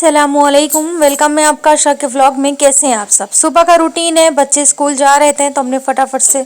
अस्सलामुअलैकुम, वेलकम है आपका आशा के व्लॉग में। कैसे हैं आप सब? सुबह का रूटीन है, बच्चे स्कूल जा रहे थे तो हमने फटाफट से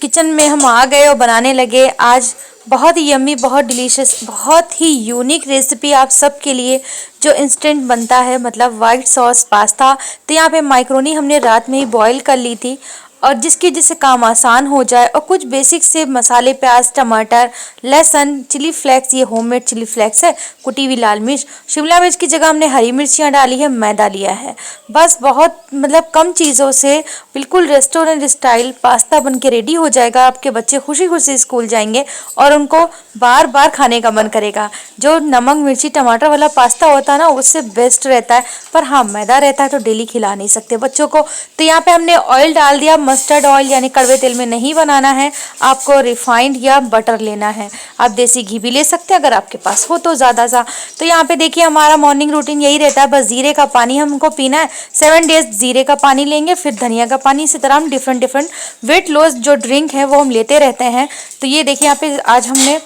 किचन में हम आ गए और बनाने लगे। आज बहुत ही यम्मी, बहुत डिलीशियस, बहुत ही यूनिक रेसिपी आप सब के लिए जो इंस्टेंट बनता है, मतलब वाइट सॉस पास्ता। तो यहाँ पे माइक्रोनी हमने रात में ही बॉईल कर ली थी और जिससे काम आसान हो जाए, और कुछ बेसिक से मसाले, प्याज, टमाटर, लहसुन, चिली फ्लेक्स, ये होममेड चिली फ्लेक्स है, कुटी हुई लाल मिर्च, शिमला मिर्च की जगह हमने हरी मिर्चियाँ डाली है, मैदा लिया है। बस बहुत मतलब कम चीज़ों से बिल्कुल रेस्टोरेंट स्टाइल पास्ता बन के रेडी हो जाएगा। आपके बच्चे खुशी खुशी स्कूल जाएंगे और उनको बार बार खाने का मन करेगा। जो नमक मिर्ची टमाटर वाला पास्ता होता है ना, उससे बेस्ट रहता है, पर हाँ मैदा रहता है तो डेली खिला नहीं सकते बच्चों को। तो यहाँ पे हमने ऑयल डाल दिया, मस्टर्ड ऑयल यानी कड़वे तेल में नहीं बनाना है, आपको रिफाइंड या बटर लेना है। आप देसी घी भी ले सकते हैं अगर आपके पास हो तो ज़्यादा सा। तो यहाँ पे देखिए हमारा मॉर्निंग रूटीन यही रहता है, बस जीरे का पानी हमको पीना है। 7 डेज जीरे का पानी लेंगे, फिर धनिया का पानी। इसी तरह हम डिफरेंट वेट लॉस जो ड्रिंक है वो हम लेते रहते हैं। तो ये देखिए यहाँ पे आज हमने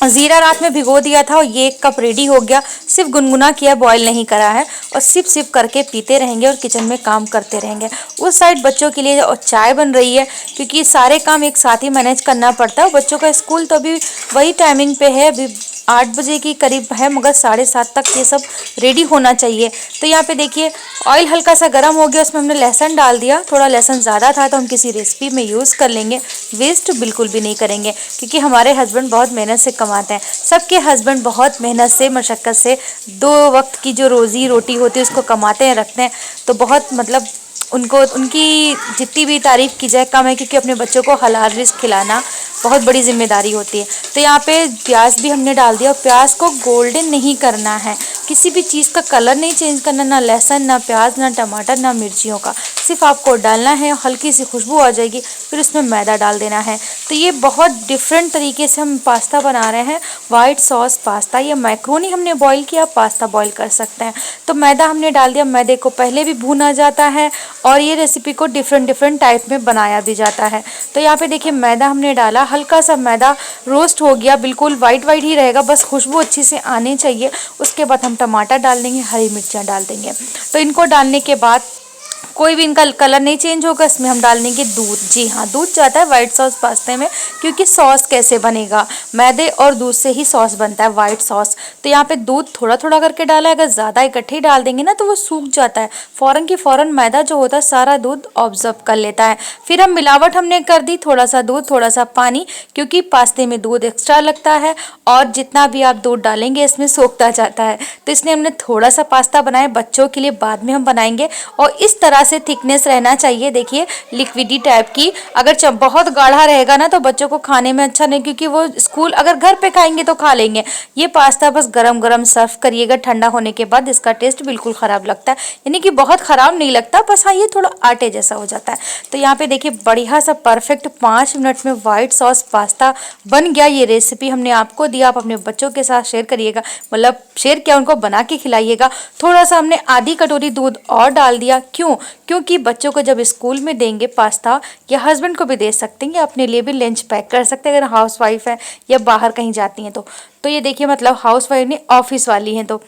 जीरा रात में भिगो दिया था और ये 1 कप रेडी हो गया। सिर्फ गुनगुना किया, बॉईल नहीं करा है, और सिप सिप करके पीते रहेंगे और किचन में काम करते रहेंगे। उस साइड बच्चों के लिए और चाय बन रही है, क्योंकि सारे काम एक साथ ही मैनेज करना पड़ता है। बच्चों का स्कूल तो अभी वही टाइमिंग पे है, अभी 8 बजे के करीब है, मगर 7:30 तक ये सब रेडी होना चाहिए। तो यहाँ पे देखिए ऑयल हल्का सा गर्म हो गया, उसमें हमने लहसुन डाल दिया। थोड़ा लहसुन ज़्यादा था तो हम किसी रेसिपी में यूज़ कर लेंगे, वेस्ट बिल्कुल भी नहीं करेंगे, क्योंकि हमारे हस्बैंड बहुत मेहनत से कमाते हैं। सबके हस्बैंड बहुत मेहनत से, मशक्क़त से 2 वक्त की जो रोज़ी रोटी होती है उसको कमाते हैं, रखते हैं। तो बहुत मतलब उनको, उनकी जितनी भी तारीफ़ की जाए कम है, क्योंकि अपने बच्चों को हलाल रिज़्क़ खिलाना बहुत बड़ी जिम्मेदारी होती है। तो यहाँ पे प्याज भी हमने डाल दिया, और प्याज को गोल्डन नहीं करना है, किसी भी चीज़ का कलर नहीं चेंज करना, ना लहसुन, ना प्याज, ना टमाटर, ना मिर्चियों का, सिर्फ आपको डालना है। हल्की सी खुशबू आ जाएगी, फिर उसमें मैदा डाल देना है। तो ये बहुत डिफरेंट तरीके से हम पास्ता बना रहे हैं, वाइट सॉस पास्ता। ये मैक्रोनी हमने बॉईल किया, पास्ता बॉईल कर सकते हैं। तो मैदा हमने डाल दिया, मैदे को पहले भी भूना जाता है और ये रेसिपी को डिफरेंट टाइप में बनाया भी जाता है। तो यहाँ पे देखिए मैदा हमने डाला, हल्का सा मैदा रोस्ट हो गया, बिल्कुल वाइट ही रहेगा, बस खुशबू अच्छी से आनी चाहिए। उसके बाद हम टमाटर डाल देंगे, हरी मिर्चियाँ डाल देंगे। तो इनको डालने के बाद कोई भी इनका कलर नहीं चेंज होगा। इसमें हम डाल देंगे दूध। जी हाँ, दूध जाता है वाइट सॉस पास्ते में, क्योंकि सॉस कैसे बनेगा, मैदे और दूध से ही सॉस बनता है वाइट सॉस। तो यहाँ पे दूध थोड़ा थोड़ा करके डाला है, अगर ज़्यादा इकट्ठे डाल देंगे ना तो वो सूख जाता है, फ़ौरन की फ़ौरन मैदा जो होता है सारा दूध ऑब्जर्व कर लेता है। फिर हम मिलावट हमने कर दी, थोड़ा सा दूध थोड़ा सा पानी, क्योंकि पास्ते में दूध एक्स्ट्रा लगता है और जितना भी आप दूध डालेंगे इसमें सोखता जाता है। तो इसलिए हमने थोड़ा सा पास्ता बनाया, बच्चों के लिए बाद में हम बनाएंगे। और इस तरह से थिकनेस रहना चाहिए, देखिए लिक्विडी टाइप की। अगर बहुत गाढ़ा रहेगा ना तो बच्चों को खाने में अच्छा नहीं, क्योंकि वो स्कूल अगर घर पे खाएंगे तो खा लेंगे। ये पास्ता बस गरम गरम सर्व करिएगा, ठंडा होने के बाद इसका टेस्ट बिल्कुल ख़राब लगता है, यानी कि बहुत ख़राब नहीं लगता, बस हाँ ये थोड़ा आटे जैसा हो जाता है। तो यहाँ पे देखिए बढ़िया सा परफेक्ट 5 मिनट में वाइट सॉस पास्ता बन गया। ये रेसिपी हमने आपको दिया, आप अपने बच्चों के साथ शेयर करिएगा, मतलब शेयर किया, उनको बना के खिलाइएगा। थोड़ा सा हमने आधी कटोरी दूध और डाल दिया, क्योंकि बच्चों को जब स्कूल में देंगे पास्ता, या हस्बैंड को भी दे सकते हैं, या अपने लिए भी लंच पैक कर सकते हैं अगर हाउस वाइफ है या बाहर कहीं जाती हैं तो ये देखिए मतलब हाउस वाइफ नहीं, ऑफिस वाली हैं, तो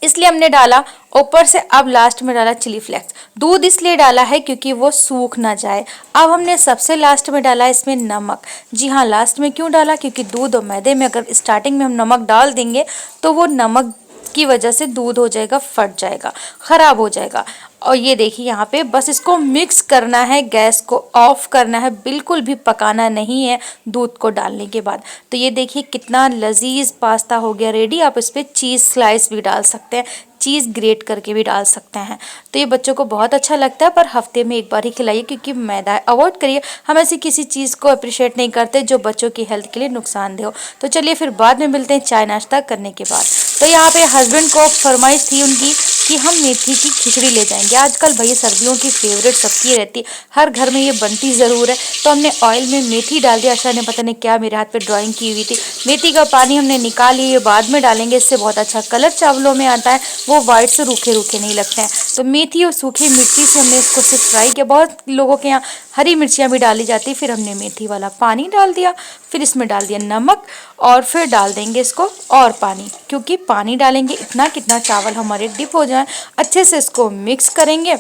इसलिए हमने डाला। ऊपर से अब लास्ट में डाला चिली फ्लेक्स। दूध इसलिए डाला है क्योंकि वो सूख ना जाए। अब हमने सबसे लास्ट में डाला इसमें नमक। जी हाँ, लास्ट में क्यों डाला, क्योंकि दूध और मैदे में अगर स्टार्टिंग में हम नमक डाल देंगे तो वो नमक की वजह से दूध हो जाएगा, फट जाएगा, ख़राब हो जाएगा। और ये देखिए यहाँ पे बस इसको मिक्स करना है, गैस को ऑफ करना है, बिल्कुल भी पकाना नहीं है दूध को डालने के बाद। तो ये देखिए कितना लजीज पास्ता हो गया रेडी। आप इस पर चीज़ स्लाइस भी डाल सकते हैं, चीज़ ग्रेट करके भी डाल सकते हैं। तो ये बच्चों को बहुत अच्छा लगता है, पर हफ्ते में 1 बार ही खिलाइए, क्योंकि मैदा अवॉइड करिए। हम ऐसी किसी चीज़ को अप्रिशिएट नहीं करते जो बच्चों की हेल्थ के लिए नुकसानदेह हो। तो चलिए फिर बाद में मिलते हैं चाय नाश्ता करने के बाद। तो यहाँ पे हस्बैंड को फरमाइश थी उनकी कि हम मेथी की खिचड़ी ले जाएंगे। आजकल भाई सर्दियों की फेवरेट सबकी रहती है, हर घर में ये बनती ज़रूर है। तो हमने ऑयल में मेथी डाल दिया। आशा ने पता नहीं क्या मेरे हाथ पे ड्राइंग की हुई थी। मेथी का पानी हमने निकाल लिया, ये बाद में डालेंगे, इससे बहुत अच्छा कलर चावलों में आता है, वो वाइट से रूखे रूखे नहीं लगते हैं। तो मेथी और सूखी मिर्ची से हमने इसको सिर्फ फ्राई किया। बहुत लोगों के यहाँ हरी मिर्चियाँ भी डाली जाती है। फिर हमने मेथी वाला पानी डाल दिया, फिर इसमें डाल दिया नमक और फिर डाल देंगे इसको और पानी, क्योंकि पानी डालेंगे इतना कितना चावल हमारे डिप हो जाए। अच्छे से इसको मिक्स करेंगे।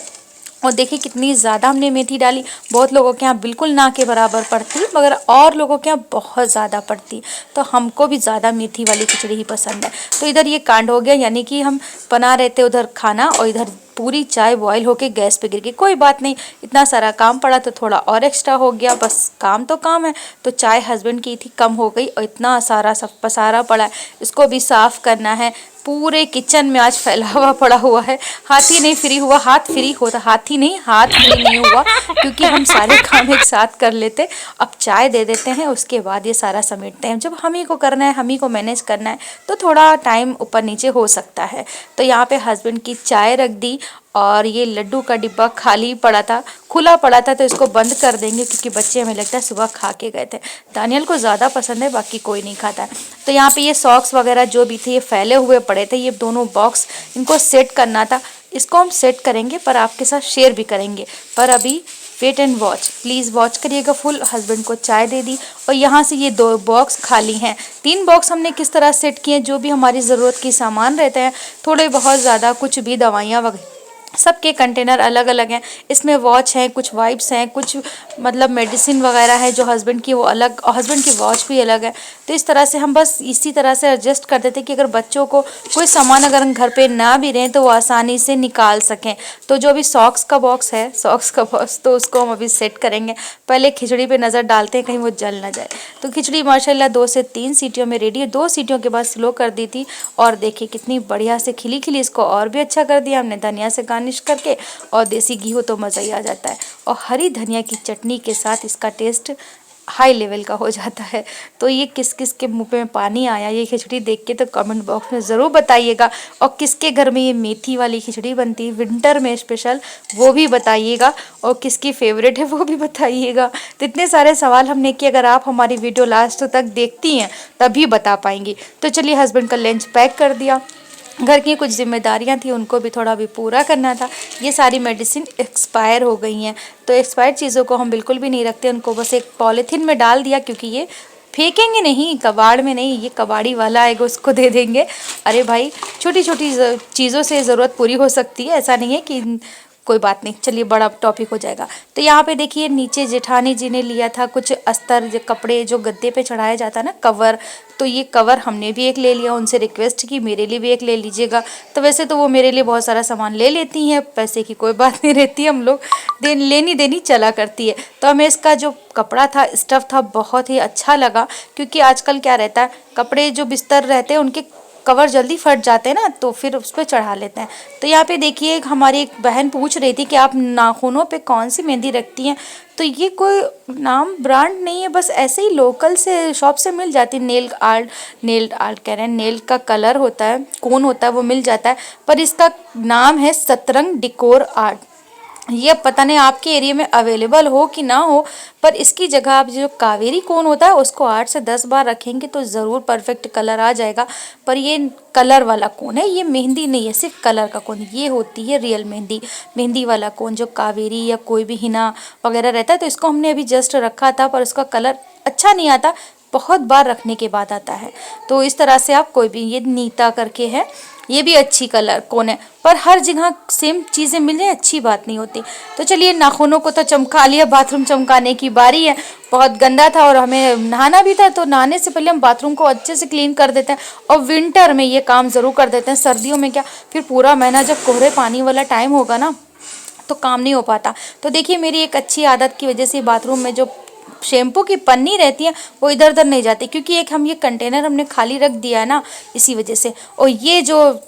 और देखिए कितनी ज़्यादा हमने मेथी डाली। बहुत लोगों के यहाँ बिल्कुल ना के बराबर पड़ती, मगर और लोगों के यहाँ बहुत ज़्यादा पड़ती। तो हमको भी ज़्यादा मेथी वाली खिचड़ी ही पसंद है। तो इधर ये कांड हो गया, यानी कि हम बना रहे थे उधर खाना और इधर पूरी चाय बॉयल होके गैस पे गिर गई। कोई बात नहीं, इतना सारा काम पड़ा तो थोड़ा और एक्स्ट्रा हो गया, बस काम तो काम है। तो चाय हस्बैंड की थी, कम हो गई और इतना सारा सब पसारा पड़ा है, इसको भी साफ़ करना है। पूरे किचन में आज फैला हुआ पड़ा हुआ है। हाथ ही नहीं फ्री हुआ, हाथ फ्री होता, हाथ फ्री नहीं हुआ, क्योंकि हम सारे काम एक साथ कर लेते। अब चाय दे देते हैं, उसके बाद ये सारा समेटते हैं। जब हम ही को करना है, हम ही को मैनेज करना है, तो थोड़ा टाइम ऊपर नीचे हो सकता है। तो यहाँ पे हस्बैंड की चाय रख दी और ये लड्डू का डिब्बा खाली पड़ा था, खुला पड़ा था, तो इसको बंद कर देंगे, क्योंकि बच्चे हमें लगता है सुबह खा के गए थे। दानियल को ज़्यादा पसंद है, बाकी कोई नहीं खाता है। तो यहाँ पे ये सॉक्स वगैरह जो भी थे ये फैले हुए पड़े थे, ये दोनों बॉक्स इनको सेट करना था। इसको हम सेट करेंगे, पर आपके साथ शेयर भी करेंगे। पर अभी wait and watch, please watch करिएगा फुल। हस्बैंड को चाय दे दी और यहाँ से ये 2 बॉक्स खाली हैं। 3 बॉक्स हमने किस तरह सेट किए, जो भी हमारी ज़रूरत की सामान रहते हैं, थोड़े बहुत ज़्यादा, कुछ भी दवाइयाँ वगैरह, सबके कंटेनर अलग अलग हैं। इसमें वॉच है, कुछ वाइप्स हैं, कुछ मतलब मेडिसिन वगैरह है जो हस्बैंड की, वो अलग, और हस्बैंड की वॉच भी अलग है। तो इस तरह से हम बस इसी तरह से एडजस्ट कर देते कि अगर बच्चों को कोई सामान अगर हम घर पे ना भी रहें तो वो आसानी से निकाल सकें। तो जो अभी सॉक्स का बॉक्स है, सॉक्स का बॉक्स, तो उसको हम अभी सेट करेंगे। पहले खिचड़ी पे नज़र डालते हैं, कहीं वो जल ना जाए। तो खिचड़ी माशाल्लाह 2 से 3 सीटियों में रेडी है। 2 सीटियों के बाद स्लो कर दी थी और देखिए कितनी बढ़िया से खिली खिली। इसको और भी अच्छा कर दिया हमने धनिया से गार्निश करके, और देसी घी हो तो मज़ा ही आ जाता है। और हरी धनिया की चटनी के साथ इसका टेस्ट हाई लेवल का हो जाता है। तो ये किस किस के मुंह में पानी आया ये खिचड़ी देख के, तो कमेंट बॉक्स में ज़रूर बताइएगा। और किसके घर में ये मेथी वाली खिचड़ी बनती है विंटर में स्पेशल, वो भी बताइएगा। और किसकी फेवरेट है वो भी बताइएगा। तो इतने सारे सवाल हमने किए, अगर आप हमारी वीडियो लास्ट तक देखती हैं तभी बता पाएंगी। तो चलिए, हस्बैंड का लंच पैक कर दिया। घर की कुछ जिम्मेदारियां थी, उनको भी थोड़ा भी पूरा करना था। ये सारी मेडिसिन एक्सपायर हो गई हैं, तो एक्सपायर्ड चीज़ों को हम बिल्कुल भी नहीं रखते, उनको बस एक पॉलीथीन में डाल दिया, क्योंकि ये फेंकेंगे नहीं, कबाड़ में नहीं, ये कबाड़ी वाला आएगा उसको दे देंगे। अरे भाई, छोटी छोटी चीज़ों से ज़रूरत पूरी हो सकती है, ऐसा नहीं है कि कोई बात नहीं। चलिए, बड़ा टॉपिक हो जाएगा। तो यहाँ पे देखिए नीचे जेठानी जी ने लिया था कुछ अस्तर, जो कपड़े जो गद्दे पे चढ़ाया जाता है ना, कवर, तो ये कवर हमने भी एक ले लिया। उनसे रिक्वेस्ट की मेरे लिए भी एक ले लीजिएगा। तो वैसे तो वो मेरे लिए बहुत सारा सामान ले लेती हैं, पैसे की कोई बात नहीं रहती, हम लोग लेनी देनी चला करती है। तो हमें इसका जो कपड़ा था, स्टफ़ था, बहुत ही अच्छा लगा, क्योंकि आजकल क्या रहता है, कपड़े जो बिस्तर रहते हैं उनके कवर जल्दी फट जाते हैं ना, तो फिर उस पर चढ़ा लेते हैं। तो यहाँ पे देखिए, हमारी एक बहन पूछ रही थी कि आप नाखूनों पे कौन सी मेहंदी रखती हैं। तो ये कोई नाम ब्रांड नहीं है, बस ऐसे ही लोकल से शॉप से मिल जाती है। नेल आर्ट कह रहे हैं, नेल का कलर होता है, कोन होता है, वो मिल जाता है। पर इसका नाम है सतरंग डेकोर आर्ट। ये पता नहीं आपके एरिया में अवेलेबल हो कि ना हो, पर इसकी जगह आप जो कावेरी कोन होता है उसको 8 से 10 बार रखेंगे तो ज़रूर परफेक्ट कलर आ जाएगा। पर ये कलर वाला कोन है, ये मेहंदी नहीं है, सिर्फ कलर का कोन। ये होती है रियल मेहंदी। मेहंदी वाला कोन जो कावेरी या कोई भी हिना वगैरह रहता है, तो इसको हमने अभी जस्ट रखा था, पर उसका कलर अच्छा नहीं आता, बहुत बार रखने के बाद आता है। तो इस तरह से आप कोई भी, ये नीता करके है, ये भी अच्छी कलर कौन है, पर हर जगह सेम चीज़ें मिल जाए अच्छी बात नहीं होती। तो चलिए, नाखूनों को तो चमका लिया, बाथरूम चमकाने की बारी है। बहुत गंदा था और हमें नहाना भी था, तो नहाने से पहले हम बाथरूम को अच्छे से क्लीन कर देते हैं। और विंटर में ये काम ज़रूर कर देते हैं, सर्दियों में क्या, फिर पूरा महीना जब कोहरे पानी वाला टाइम होगा ना, तो काम नहीं हो पाता। तो देखिए, मेरी एक अच्छी आदत की वजह से बाथरूम में जो शैम्पू की पन्नी रहती है वो इधर उधर नहीं जाती, क्योंकि एक हम ये कंटेनर हमने खाली रख दिया है ना, इसी वजह से। और ये जो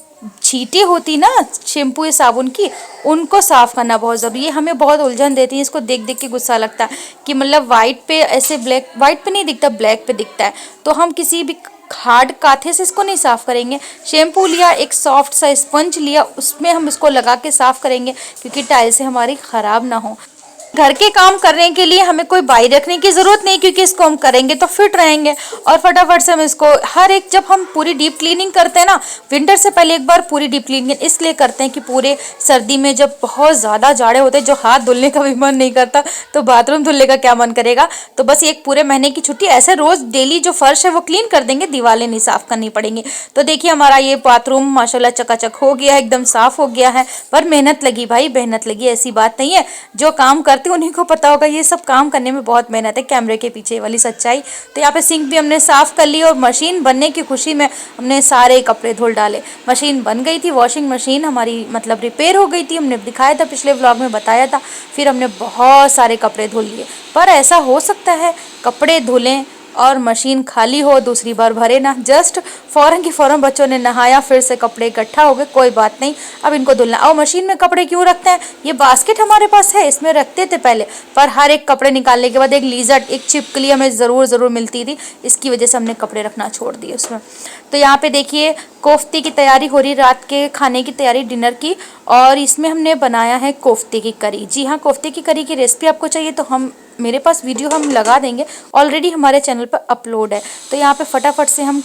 छींटे होती ना शैम्पू या साबुन की, उनको साफ़ करना बहुत ज़रूरी है। हमें बहुत उलझन देती है, इसको देख देख के गुस्सा लगता है कि मतलब वाइट पे ऐसे ब्लैक, वाइट पे नहीं दिखता, ब्लैक पे दिखता है। तो हम किसी भी हार्ड काथे से इसको नहीं साफ करेंगे। शैम्पू लिया, एक सॉफ्ट सा स्पंज लिया, उसमें हम इसको लगा के साफ करेंगे क्योंकि टाइल्स हमारी खराब ना हो। घर के काम करने के लिए हमें कोई बाई रखने की ज़रूरत नहीं क्योंकि इसको हम करेंगे तो फिट रहेंगे और फटाफट से हम इसको हर एक, जब हम पूरी डीप क्लीनिंग करते हैं ना, विंटर से पहले एक बार पूरी डीप क्लीनिंग इसलिए करते हैं कि पूरे सर्दी में जब बहुत ज़्यादा जाड़े होते हैं, जो हाथ धुलने का भी मन नहीं करता तो बाथरूम धुलने का क्या मन करेगा। तो बस एक पूरे महीने की छुट्टी, ऐसे रोज़ डेली जो फर्श है वो क्लीन कर देंगे, दीवारें नहीं साफ़ करनी पड़ेंगी। तो देखिए हमारा ये बाथरूम माशाल्लाह चकाचक हो गया है, एकदम साफ़ हो गया है। पर मेहनत लगी भाई, मेहनत लगी, ऐसी बात नहीं है। जो काम करते उन्हीं को पता होगा, ये सब काम करने में बहुत मेहनत है, कैमरे के पीछे वाली सच्चाई। तो यहाँ पे सिंक भी हमने साफ़ कर ली और मशीन बनने की खुशी में हमने सारे कपड़े धुल डाले। मशीन बन गई थी, वॉशिंग मशीन हमारी मतलब रिपेयर हो गई थी, हमने दिखाया था पिछले व्लॉग में, बताया था। फिर हमने बहुत सारे कपड़े धुल लिए। पर ऐसा हो सकता है कपड़े धुलें और मशीन खाली हो, दूसरी बार भरे ना, जस्ट फ़ौरन की फ़ौरन बच्चों ने नहाया, फिर से कपड़े इकट्ठा हो गए, कोई बात नहीं, अब इनको धुलना। और मशीन में कपड़े क्यों रखते हैं, ये बास्केट हमारे पास है, इसमें रखते थे पहले, पर हर एक कपड़े निकालने के बाद एक लीजट, एक छिपकली हमें ज़रूर मिलती थी, इसकी वजह से हमने कपड़े रखना छोड़ दिए उसमें। तो यहाँ पे देखिए कोफ्ते की तैयारी हो रही, रात के खाने की तैयारी डिनर की, और इसमें हमने बनाया है कोफ्ते की करी। जी हाँ, कोफ्ते की करी की रेसिपी आपको चाहिए तो मेरे पास वीडियो हम लगा देंगे, ऑलरेडी हमारे चैनल पर अपलोड है। तो यहाँ पे फटाफट से हम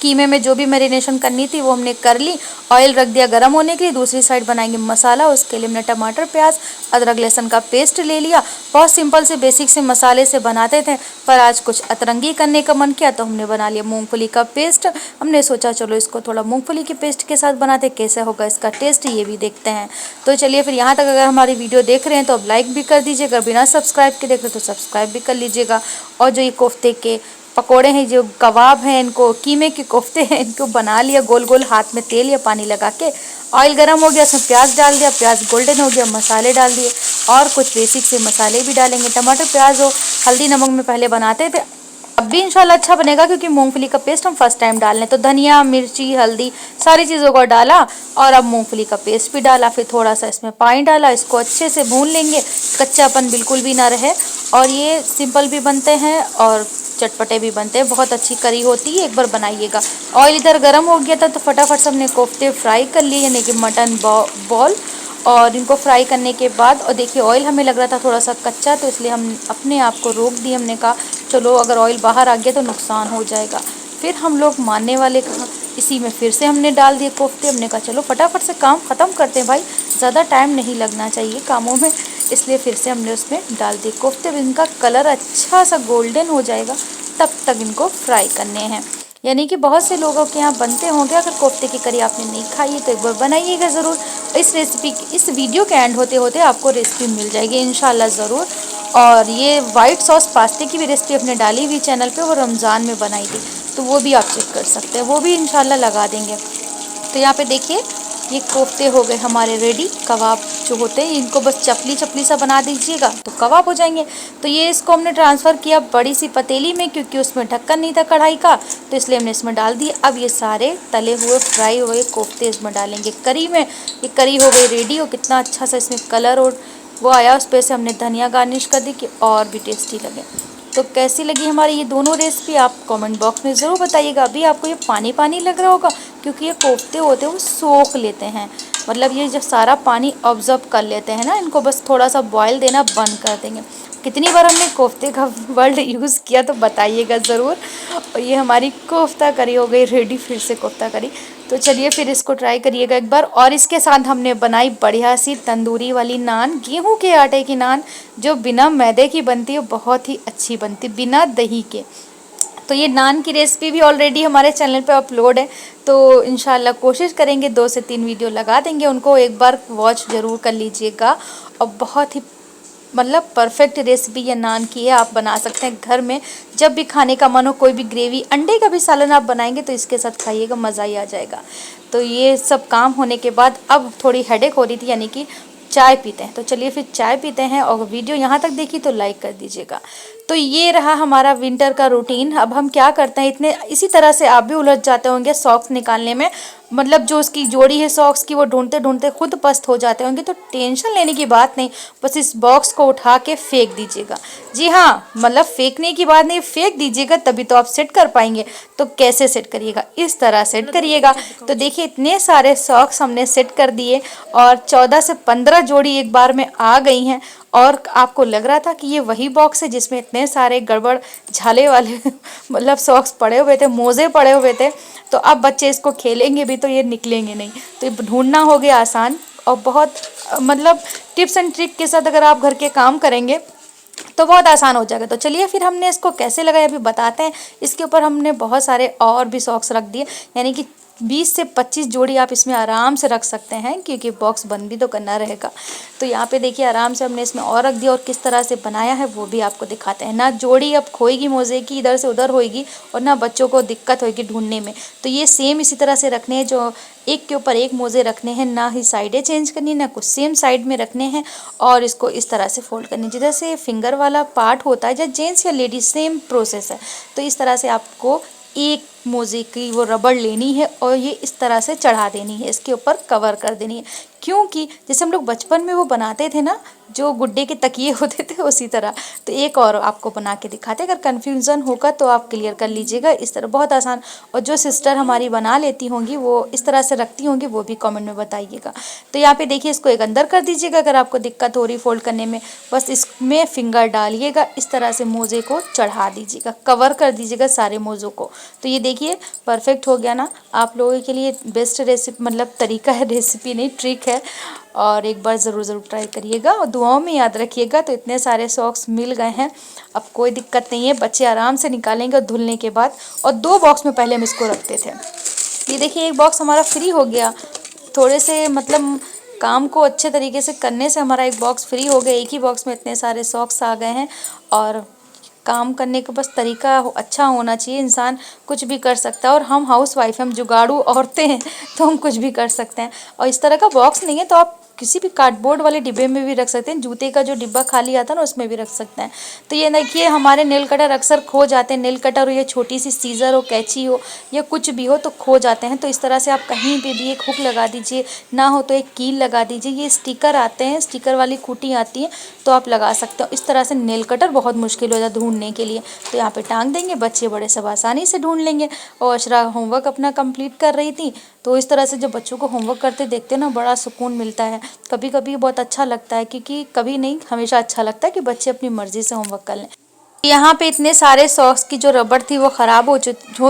कीमे में जो भी मैरिनेशन करनी थी वो हमने कर ली, ऑयल रख दिया गर्म होने के लिए। दूसरी साइड बनाएंगे मसाला, उसके लिए हमने टमाटर, प्याज, अदरक, लहसुन का पेस्ट ले लिया। बहुत सिंपल से बेसिक से मसाले से बनाते थे, पर आज कुछ अतरंगी करने का मन किया तो हमने बना लिया मूंगफली का पेस्ट। हमने सोचा चलो इसको थोड़ा मूंगफली के पेस्ट के साथ बनाते, कैसे होगा इसका टेस्ट ये भी देखते हैं। तो चलिए फिर यहाँ तक अगर हमारी वीडियो देख रहे हैं तो अब लाइक भी कर दीजिएगा, बिना सब्सक्राइब के देख रहे तो सब्सक्राइब भी कर लीजिएगा। और जो ये कोफ्ते के पकोड़े हैं, जो कबाब हैं, इनको कीमे के कोफ्ते हैं, इनको बना लिया गोल गोल, हाथ में तेल या पानी लगा के। ऑयल गर्म हो गया, उसमें प्याज डाल दिया, प्याज गोल्डन हो गया, मसाले डाल दिए और कुछ बेसिक से मसाले भी डालेंगे। टमाटर, प्याज और हल्दी नमक में पहले बनाते थे, अब भी इंशाल्लाह अच्छा बनेगा क्योंकि मूंगफली का पेस्ट हम फर्स्ट टाइम डाल रहे हैं। तो धनिया, मिर्ची, हल्दी सारी चीज़ों को डाला और अब मूंगफली का पेस्ट भी डाला, फिर थोड़ा सा इसमें पानी डाला, इसको अच्छे से भून लेंगे, कच्चापन बिल्कुल भी ना रहे। और ये सिंपल भी बनते हैं और चटपटे भी बनते हैं, बहुत अच्छी करी होती है, एक बार बनाइएगा। ऑयल इधर गर्म हो गया था तो फटाफट से हमने कोफ्ते फ्राई कर लिए, यानी कि मटन बॉल, और इनको फ्राई करने के बाद, और देखिए ऑयल हमें लग रहा था थोड़ा सा कच्चा, तो इसलिए हम अपने आप को रोक दिए। हमने कहा चलो अगर ऑयल बाहर आ गया तो नुकसान हो जाएगा। फिर हम लोग मानने वाले कहा, इसी में फिर से हमने डाल दिए कोफ्ते। हमने कहा चलो फटाफट से काम ख़त्म करते हैं भाई, ज़्यादा टाइम नहीं लगना चाहिए कामों में, इसलिए फिर से हमने उसमें डाल दिए कोफ्ते। इनका कलर अच्छा सा गोल्डन हो जाएगा तब तक इनको फ्राई करने हैं। यानी कि बहुत से लोगों के यहाँ बनते होंगे, अगर कोफ्ते की करी आपने नहीं खाई है तो एक बार बनाइएगा ज़रूर। इस रेसिपी, इस वीडियो के एंड होते होते आपको रेसिपी मिल जाएगी इंशाल्लाह ज़रूर। और ये वाइट सॉस पास्ते की भी रेसिपी अपने डाली हुई चैनल पे, वो रमज़ान में बनाई थी, तो वो भी आप चेक कर सकते हैं, वो भी इंशाल्लाह लगा देंगे। तो यहाँ पे देखिए ये कोफ्ते हो गए हमारे रेडी। कबाब जो होते हैं इनको बस चपली चपली सा बना दीजिएगा तो कबाब हो जाएंगे। तो ये इसको हमने ट्रांसफ़र किया बड़ी सी पतीली में, क्योंकि उसमें ढक्कन नहीं था कढ़ाई का, तो इसलिए हमने इसमें डाल दिए। अब ये सारे तले हुए फ्राई हुए कोफ्ते इसमें डालेंगे करी में। ये करी हो गई रेडी, और कितना अच्छा सा इसमें कलर और वो आया, उस पर से हमने धनिया गार्निश कर दी कि और भी टेस्टी लगे। तो कैसी लगी हमारी ये दोनों रेसिपी आप कमेंट बॉक्स में ज़रूर बताइएगा। अभी आपको ये पानी पानी लग रहा होगा क्योंकि ये कोफ्ते होते हैं वो सोख लेते हैं, मतलब ये जब सारा पानी ऑब्जर्व कर लेते हैं ना, इनको बस थोड़ा सा बॉयल देना बंद कर देंगे। कितनी बार हमने कोफ्ते का वर्ड यूज़ किया तो बताइएगा ज़रूर। और ये हमारी कोफ्ता करी हो गई रेडी, फिर से कोफ्ता करी। तो चलिए फिर इसको ट्राई करिएगा एक बार। और इसके साथ हमने बनाई बढ़िया सी तंदूरी वाली नान, गेहूं के आटे की नान, जो बिना मैदे की बनती है, बहुत ही अच्छी बनती, बिना दही के। तो ये नान की रेसिपी भी ऑलरेडी हमारे चैनल पे अपलोड है, तो इंशाल्लाह कोशिश करेंगे 2 से 3 वीडियो लगा देंगे, उनको एक बार वॉच ज़रूर कर लीजिएगा। और बहुत ही मतलब परफेक्ट रेसिपी ये नान की है, आप बना सकते हैं घर में, जब भी खाने का मन हो, कोई भी ग्रेवी, अंडे का भी सालन आप बनाएंगे तो इसके साथ खाइएगा, मज़ा ही आ जाएगा। तो ये सब काम होने के बाद अब थोड़ी हेडेक हो रही थी, यानी कि चाय पीते हैं। तो चलिए फिर चाय पीते हैं, और वीडियो यहाँ तक देखी तो लाइक कर दीजिएगा। तो ये रहा हमारा विंटर का रूटीन। अब हम क्या करते हैं, इतने इसी तरह से आप भी उलझ जाते होंगे सॉक्स निकालने में, मतलब जो उसकी जोड़ी है सॉक्स की वो ढूंढते ढूंढते खुद पस्त हो जाते होंगे। तो टेंशन लेने की बात नहीं, बस इस बॉक्स को उठा के फेंक दीजिएगा। जी हाँ, मतलब फेंकने की बात नहीं, फेंक दीजिएगा, तभी तो आप सेट कर पाएंगे। तो कैसे सेट करिएगा, इस तरह सेट करिएगा। तो देखिए इतने सारे सॉक्स हमने सेट कर दिए और 14 से 15 जोड़ी एक बार में आ गई हैं। और आपको लग रहा था कि ये वही बॉक्स है जिसमें इतने सारे गड़बड़ झाले वाले मतलब सॉक्स पड़े हुए थे, मोजे पड़े हुए थे। तो अब बच्चे इसको खेलेंगे भी तो ये निकलेंगे नहीं। तो ये ढूंढना हो गया आसान, और बहुत मतलब टिप्स एंड ट्रिक के साथ अगर आप घर के काम करेंगे तो बहुत आसान हो जाएगा। तो चलिए फिर हमने इसको कैसे लगाया अभी बताते हैं। इसके ऊपर हमने बहुत सारे और भी सॉक्स रख दिए, यानी कि 20 से 25 जोड़ी आप इसमें आराम से रख सकते हैं, क्योंकि बॉक्स बंद भी तो करना रहेगा। तो यहाँ पे देखिए आराम से हमने इसमें और रख दिया, और किस तरह से बनाया है वो भी आपको दिखाते हैं। ना जोड़ी अब खोएगी मोजे की, इधर से उधर होएगी, और ना बच्चों को दिक्कत होगी ढूंढने में। तो ये सेम इसी तरह से रखने हैं, जो एक के ऊपर एक मोजे रखने हैं, ना ही साइडें चेंज करनी, ना कुछ, सेम साइड में रखने हैं। और इसको इस तरह से फोल्ड करनी, जैसे फिंगर वाला पार्ट होता है, या जेंट्स या लेडीज सेम प्रोसेस है। तो इस तरह से आपको एक मोजे की वो रबड़ लेनी है और ये इस तरह से चढ़ा देनी है, इसके ऊपर कवर कर देनी है। क्योंकि जैसे हम लोग बचपन में वो बनाते थे ना, जो गुड्डे के तकिए होते थे, उसी तरह। तो एक और आपको बना के दिखाते हैं, अगर कन्फ्यूज़न होगा तो आप क्लियर कर लीजिएगा। इस तरह बहुत आसान। और जो सिस्टर हमारी बना लेती होंगी, वो इस तरह से रखती होंगी, वो भी कमेंट में बताइएगा। तो यहाँ पे देखिए इसको एक अंदर कर दीजिएगा अगर आपको दिक्कत हो रही फोल्ड करने में। बस इसमें फिंगर डालिएगा, इस तरह से मोजे को चढ़ा दीजिएगा, कवर कर दीजिएगा सारे मोज़ों को। तो ये देखिए परफेक्ट हो गया ना। आप लोगों के लिए बेस्ट रेसिपी, मतलब तरीका है, रेसिपी नहीं ट्रिक है। और एक बार ज़रूर ट्राई करिएगा और दुआओं में याद रखिएगा। तो इतने सारे सॉक्स मिल गए हैं, अब कोई दिक्कत नहीं है, बच्चे आराम से निकालेंगे धुलने के बाद। और 2 बॉक्स में पहले हम इसको रखते थे। ये देखिए एक बॉक्स हमारा फ्री हो गया, थोड़े से मतलब काम को अच्छे तरीके से करने से हमारा एक बॉक्स फ्री हो गया। एक ही बॉक्स में इतने सारे सॉक्स आ गए हैं। और काम करने का बस तरीका अच्छा होना चाहिए, इंसान कुछ भी कर सकता है। और हम हाउस वाइफ, हम जुगाड़ू औरतें हैं, तो हम कुछ भी कर सकते हैं। और इस तरह का बॉक्स नहीं है तो आप किसी भी कार्डबोर्ड वाले डिब्बे में भी रख सकते हैं, जूते का जो डिब्बा खाली आता है ना उसमें भी रख सकते हैं। तो ये देखिए हमारे नेल कटर अक्सर खो जाते हैं, नेल कटर हो या छोटी सी सीज़र हो, कैंची हो या कुछ भी हो, तो खो जाते हैं। तो इस तरह से आप कहीं पे भी एक हुक लगा दीजिए, ना हो तो एक कील लगा दीजिए। ये स्टिकर आते हैं, स्टिकर वाली खूंटी आती है, तो आप लगा सकते हो। इस तरह से नेल कटर बहुत मुश्किल हो जाता है ढूंढने के लिए, तो यहाँ पे टांग देंगे, बच्चे बड़े सब आसानी से ढूंढ लेंगे। और अशरा होमवर्क अपना कंप्लीट कर रही थी, तो इस तरह से जब बच्चों को होमवर्क करते देखते हैं ना, बड़ा सुकून मिलता है। कभी कभी बहुत अच्छा लगता है, क्योंकि कभी नहीं, हमेशा अच्छा लगता है कि बच्चे अपनी मर्जी से होमवर्क कर लें। यहाँ पे इतने सारे सॉक्स की जो रबड़ थी वो ख़राब हो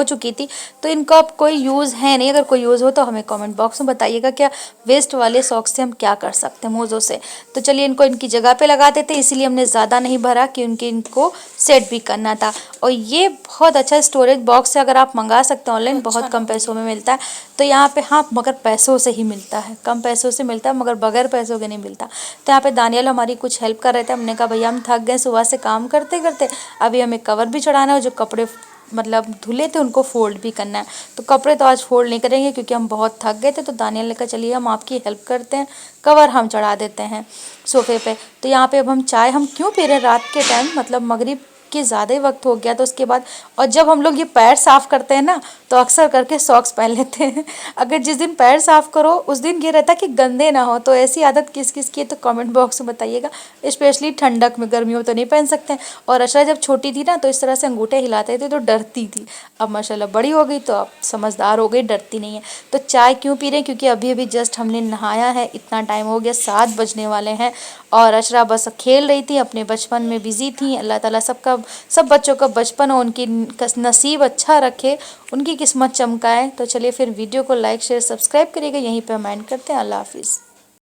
चुकी थी, तो इनका अब कोई यूज़ है नहीं। अगर कोई यूज़ हो तो हमें कमेंट बॉक्स में बताइएगा, क्या वेस्ट वाले सॉक्स से हम क्या कर सकते हैं मोज़ों से। तो चलिए इनको इनकी जगह पे लगा देते, इसीलिए हमने ज़्यादा नहीं भरा, क्योंकि इनको सेट भी करना था। और ये बहुत अच्छा स्टोरेज बॉक्स है, अगर आप मंगा सकते हैं ऑनलाइन, बहुत कम पैसों में मिलता है। तो यहाँ पे हाँ, मगर पैसों से ही मिलता है, कम पैसों से मिलता है, मगर बगैर पैसों के नहीं मिलता। तो यहाँ पे दानियल हमारी कुछ हेल्प कर रहे थे, हमने कहा भैया हम थक गए सुबह से काम करते करते, अभी हमें कवर भी चढ़ाना है, जो कपड़े मतलब धुले थे उनको फोल्ड भी करना है। तो कपड़े तो आज फोल्ड नहीं करेंगे क्योंकि हम बहुत थक गए थे। तो दानियल ने कहा चलिए हम आपकी हेल्प करते हैं, कवर हम चढ़ा देते हैं सोफे पे। तो यहाँ पे अब हम चाय हम क्यों पी रहे हैं रात के टाइम, मतलब मगरिब के ज़्यादा ही वक्त हो गया। तो उसके बाद और जब हम लोग ये पैर साफ़ करते हैं ना, तो अक्सर करके सॉक्स पहन लेते हैं। अगर जिस दिन पैर साफ़ करो उस दिन ये रहता कि गंदे ना हो। तो ऐसी आदत किस किस की है तो कमेंट बॉक्स में बताइएगा। स्पेशली ठंडक में, गर्मियों में तो नहीं पहन सकते हैं। और अशरा जब छोटी थी ना, तो इस तरह से अंगूठे हिलाते थे तो डरती थी। अब माशाल्लाह बड़ी हो गई तो अब समझदार हो गई, डरती नहीं है। तो चाय क्यों पी रहे हैं, क्योंकि अभी अभी जस्ट हमने नहाया है, इतना टाइम हो गया, 7 बजने वाले हैं। और अशरा बस खेल रही थी, अपने बचपन में बिजी थी। अल्लाह ताला सब बच्चों का बचपन हो, उनकी नसीब अच्छा रखे, उनकी किस्मत चमकाए। तो चलिए फिर वीडियो को लाइक शेयर सब्सक्राइब करिएगा, यहीं पे हम एंड करते हैं। अल्लाह हाफिज़।